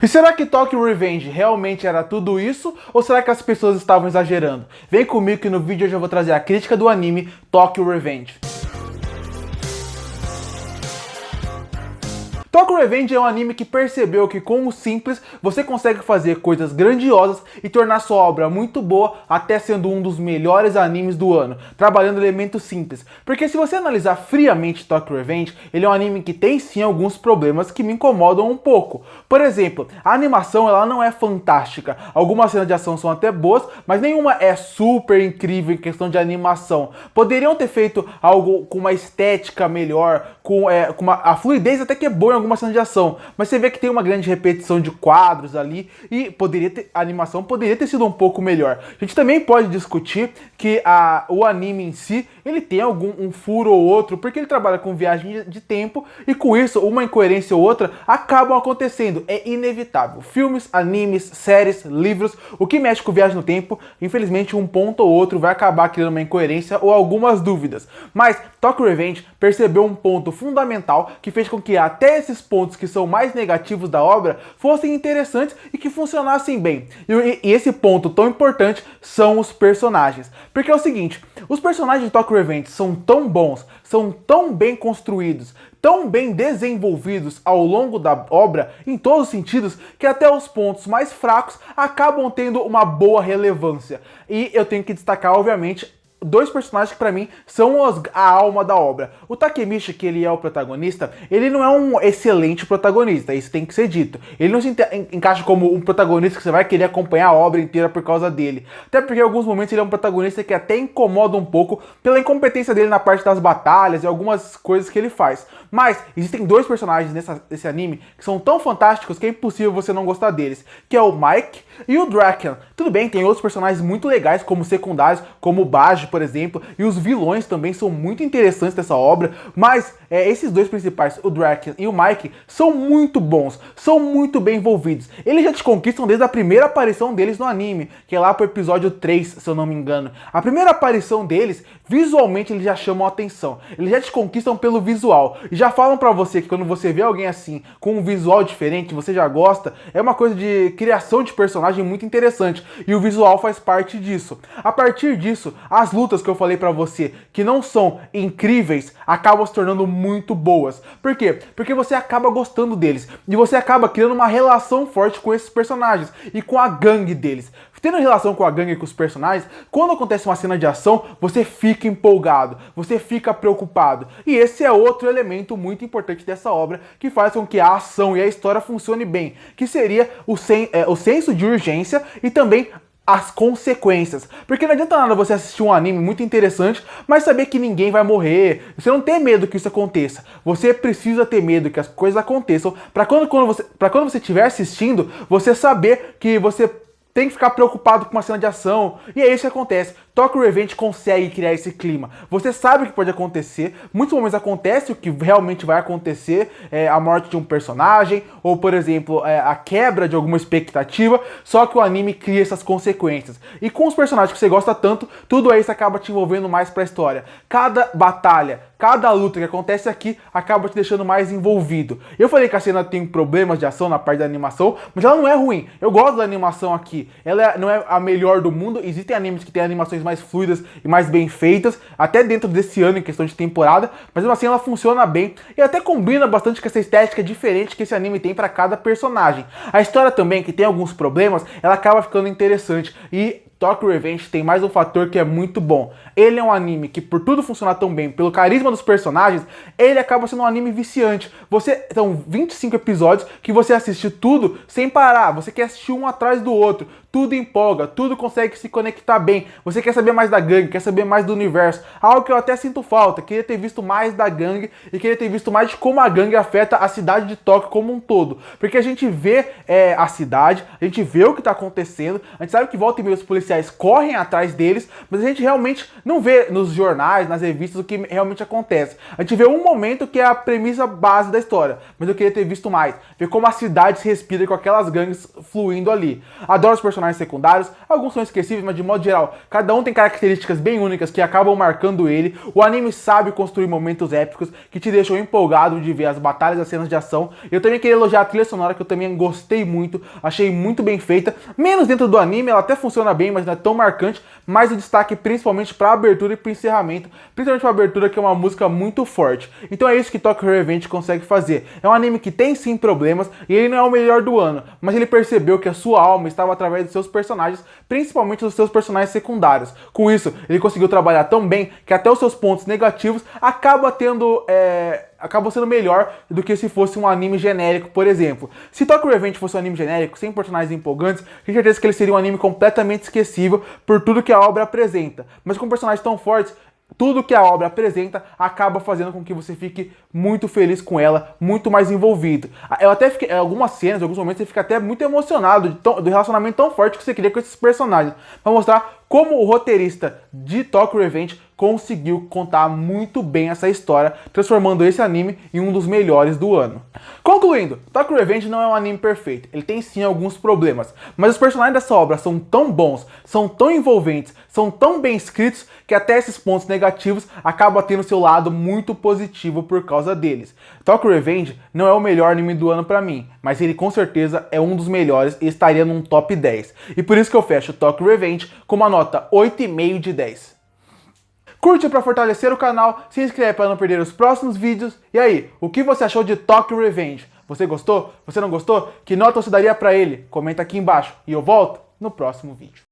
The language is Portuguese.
E será que Tokyo Revenge realmente era tudo isso? Ou será que as pessoas estavam exagerando? Vem comigo que no vídeo hoje eu vou trazer a crítica do anime Tokyo Revenge. Tokyo Revenge é um anime que percebeu que com o simples você consegue fazer coisas grandiosas e tornar sua obra muito boa, até sendo um dos melhores animes do ano, trabalhando elementos simples. Porque se você analisar friamente Tokyo Revenge, ele é um anime que tem sim alguns problemas que me incomodam um pouco. Por exemplo, a animação ela não é fantástica, algumas cenas de ação são até boas, mas nenhuma é super incrível em questão de animação. Poderiam ter feito algo com uma estética melhor, com a fluidez até que é boa em alguma cena de ação, mas você vê que tem uma grande repetição de quadros ali e a animação poderia ter sido um pouco melhor. A gente também pode discutir que o anime em si, ele tem um furo ou outro, porque ele trabalha com viagem de tempo e com isso, uma incoerência ou outra acabam acontecendo. É inevitável. Filmes, animes, séries, livros, o que mexe com viagem no tempo, infelizmente um ponto ou outro vai acabar criando uma incoerência ou algumas dúvidas. Mas Tokyo Revenge percebeu um ponto fundamental que fez com que até esses pontos que são mais negativos da obra fossem interessantes e que funcionassem bem. E esse ponto tão importante são os personagens. Porque é o seguinte, os personagens de Tokyo Revenge são tão bons, são tão bem construídos, tão bem desenvolvidos ao longo da obra, em todos os sentidos, que até os pontos mais fracos acabam tendo uma boa relevância. E eu tenho que destacar, obviamente, dois personagens que pra mim são a alma da obra. O Takemichi, que ele é o protagonista, ele não é um excelente protagonista, isso tem que ser dito. Ele não se encaixa como um protagonista que você vai querer acompanhar a obra inteira por causa dele. Até porque em alguns momentos ele é um protagonista que até incomoda um pouco pela incompetência dele na parte das batalhas e algumas coisas que ele faz. Mas existem dois personagens nesse anime que são tão fantásticos que é impossível você não gostar deles, que é o Mike e o Draken. Tudo bem, tem outros personagens muito legais como secundários, como o Baji, por exemplo, e os vilões também são muito interessantes dessa obra, mas esses dois principais, o Draken e o Mike, são muito bons, são muito bem envolvidos. Eles já te conquistam desde a primeira aparição deles no anime, que é lá pro episódio 3, se eu não me engano. A primeira aparição deles, visualmente eles já chamam a atenção, eles já te conquistam pelo visual, e já falam pra você que quando você vê alguém assim, com um visual diferente, você já gosta, é uma coisa de criação de personagem muito interessante, e o visual faz parte disso. A partir disso, as lutas que eu falei pra você, que não são incríveis, acabam se tornando muito boas. Por quê? Porque você acaba gostando deles, e você acaba criando uma relação forte com esses personagens, e com a gangue deles. Tendo relação com a gangue e com os personagens, quando acontece uma cena de ação, você fica empolgado, você fica preocupado. E esse é outro elemento muito importante dessa obra, que faz com que a ação e a história funcione bem, que seria o senso de urgência e também as consequências. Porque não adianta nada você assistir um anime muito interessante, mas saber que ninguém vai morrer. Você não tem medo que isso aconteça. Você precisa ter medo que as coisas aconteçam para quando você estiver assistindo, você saber que você tem que ficar preocupado com uma cena de ação. E é isso que acontece. Tokyo Revenge consegue criar esse clima. Você sabe o que pode acontecer. Muitos momentos acontece o que realmente vai acontecer. A morte de um personagem. Ou, por exemplo, a quebra de alguma expectativa. Só que o anime cria essas consequências. E com os personagens que você gosta tanto, tudo isso acaba te envolvendo mais pra história. Cada batalha, cada luta que acontece aqui acaba te deixando mais envolvido. Eu falei que a cena tem problemas de ação na parte da animação, mas ela não é ruim. Eu gosto da animação aqui. Ela não é a melhor do mundo. Existem animes que têm animações mais fluidas e mais bem feitas, até dentro desse ano em questão de temporada, mas assim ela funciona bem e até combina bastante com essa estética diferente que esse anime tem para cada personagem. A história também, que tem alguns problemas, ela acaba ficando interessante e Tokyo Revenge tem mais um fator que é muito bom. Ele é um anime que, por tudo funcionar tão bem, pelo carisma dos personagens, ele acaba sendo um anime viciante. São 25 episódios que você assiste tudo sem parar. Você quer assistir um atrás do outro. Tudo empolga, tudo consegue se conectar bem. Você quer saber mais da gangue, quer saber mais do universo. Algo que eu até sinto falta. Queria ter visto mais da gangue e queria ter visto mais de como a gangue afeta a cidade de Tóquio como um todo. Porque a gente vê a cidade, a gente vê o que está acontecendo, a gente sabe que volta e meia os policiais correm atrás deles, mas a gente realmente não vê nos jornais, nas revistas, o que realmente acontece. A gente vê um momento que é a premissa base da história, mas eu queria ter visto mais. Ver como a cidade se respira com aquelas gangues fluindo ali. Adoro os personagens personagens secundários, alguns são esquecíveis, mas de modo geral, cada um tem características bem únicas que acabam marcando ele. O anime sabe construir momentos épicos que te deixam empolgado de ver as batalhas e as cenas de ação. Eu também queria elogiar a trilha sonora, que eu também gostei muito, achei muito bem feita, menos dentro do anime, ela até funciona bem, mas não é tão marcante, mas o destaque principalmente para a abertura e para o encerramento, principalmente para a abertura, que é uma música muito forte. Então é isso que Tokyo Revenge consegue fazer. É um anime que tem sim problemas, e ele não é o melhor do ano, mas ele percebeu que a sua alma estava através dos seus personagens, principalmente dos seus personagens secundários. Com isso, ele conseguiu trabalhar tão bem que até os seus pontos negativos acabam sendo melhor do que se fosse um anime genérico, por exemplo. Se Tokyo Revenge fosse um anime genérico, sem personagens empolgantes, tenho certeza que ele seria um anime completamente esquecível por tudo que a obra apresenta. Mas com personagens tão fortes, tudo que a obra apresenta acaba fazendo com que você fique muito feliz com ela, muito mais envolvido. Eu até fiquei, em algumas cenas, em alguns momentos, você fica até muito emocionado do relacionamento tão forte que você cria com esses personagens. Pra mostrar como o roteirista de Tokyo Revenge conseguiu contar muito bem essa história, transformando esse anime em um dos melhores do ano. Concluindo, Tokyo Revenge não é um anime perfeito, ele tem sim alguns problemas, mas os personagens dessa obra são tão bons, são tão envolventes, são tão bem escritos, que até esses pontos negativos acabam tendo seu lado muito positivo por causa deles. Tokyo Revenge não é o melhor anime do ano pra mim, mas ele com certeza é um dos melhores e estaria num top 10. E por isso que eu fecho Tokyo Revenge com uma nota 8,5 de 10. Curte para fortalecer o canal, se inscreve para não perder os próximos vídeos. E aí, o que você achou de Tokyo Revenge? Você gostou? Você não gostou? Que nota você daria para ele? Comenta aqui embaixo e eu volto no próximo vídeo.